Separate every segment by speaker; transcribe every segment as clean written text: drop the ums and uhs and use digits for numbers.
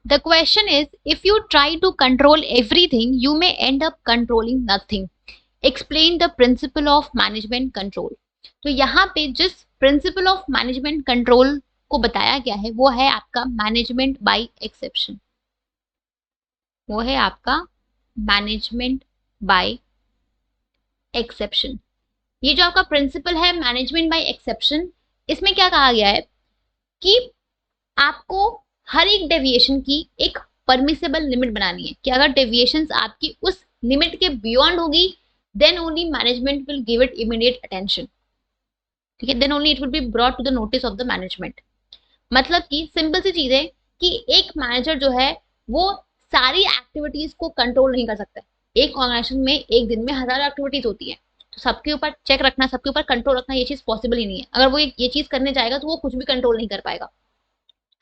Speaker 1: The question is, if you try to control everything, you may end up controlling nothing. Explain the principle of management control. तो यहाँ पे जिस principle of management control को बताया गया है वो है आपका मैनेजमेंट बाय एक्सेप्शन। वो है आपका मैनेजमेंट बाय एक्सेप्शन। ये जो आपका प्रिंसिपल है मैनेजमेंट बाय एक्सेप्शन, इसमें क्या कहा गया है कि आपको हर एक डेविएशन की एक परमिसेबल लिमिट बनानी है कि अगर डेविएशंस आपकी उस लिमिट के बियॉन्ड होगी then only management will give it immediate attention. ठीक है, then only it will be brought to the notice of the management. मतलब कि सिंपल सी चीज है कि एक मैनेजर जो है वो सारी एक्टिविटीज को कंट्रोल नहीं कर सकता। एक ऑर्गेनाइजेशन में एक दिन में हजारों एक्टिविटीज होती है, तो सबके ऊपर चेक रखना, सबके ऊपर कंट्रोल रखना, ये चीज पॉसिबल ही नहीं है। अगर वो ये चीज करने जाएगा तो वो कुछ भी कंट्रोल नहीं कर पाएगा।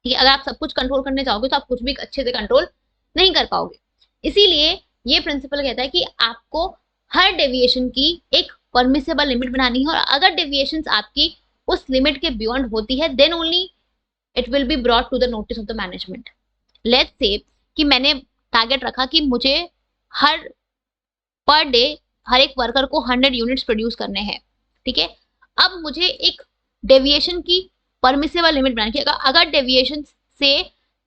Speaker 1: ठीक है, अगर आप सब कुछ कंट्रोल करने जाओगे तो आप कुछ भी अच्छे से कंट्रोल नहीं कर पाओगे। इसीलिए ये प्रिंसिपल कहता है कि आपको हर डेविएशन की एक परमिसेबल लिमिट बनानी है, और अगर डेविएशंस आपकी उस लिमिट के बियॉन्ड होती है then only it will be brought to the notice of the management. Let's say कि मैंने टारगेट रखा कि मुझे हर पर डे हर एक वर्कर को 100 यूनिट्स प्रोड्यूस करने हैं। ठीक है, अब मुझे एक डेविएशन की परमिसेबल लिमिट बनानी है। अगर डेविएशन से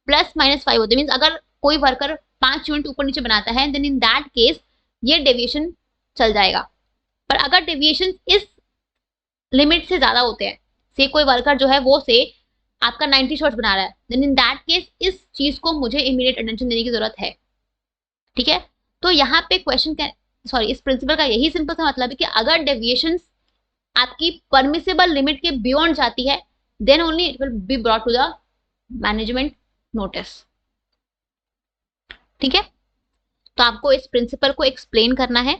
Speaker 1: +-5 होते मीन्स अगर कोई वर्कर 5 यूनिट ऊपर नीचे बनाता है देन इन दैट केस ये डेविएशन चल जाएगा। पर अगर डेविएशन इस लिमिट से ज्यादा होते हैं, से कोई वर्कर जो है वो से आपका 90 शॉट्स बना रहा है, देन इन दैट केस इस चीज को मुझे इमीडिएट अटेंशन देने की जरूरत है। ठीक है, तो यहाँ पे क्वेश्चन सॉरी इस प्रिंसिपल का यही सिंपल सा मतलब है कि अगर डेविएशन आपकी परमिसेबल लिमिट के बियॉन्ड जाती है then only it will be brought to the management notice. ठीक है, तो आपको इस प्रिंसिपल को एक्सप्लेन करना है।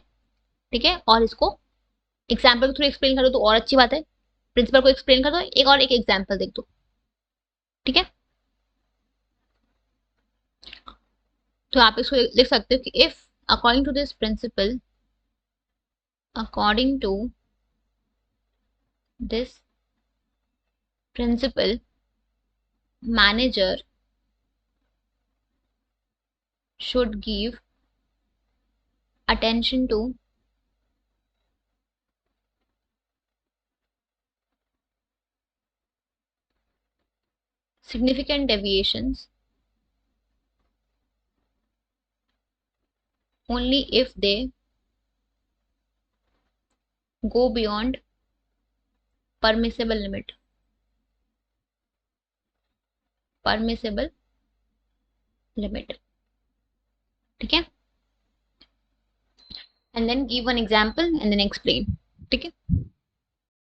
Speaker 1: ठीक है, और इसको एग्जाम्पल के थ्रू एक्सप्लेन करो तो और अच्छी बात है। प्रिंसिपल को एक्सप्लेन कर दो, एक और एक एग्जाम्पल देख दो। ठीक है, तो आप इसको लिख सकते हो कि if according to this principle, according to this principle, manager should give attention to significant deviations only if they go beyond permissible limit। permissible limit। ठीक है, and then give one example and then explain। ठीक है।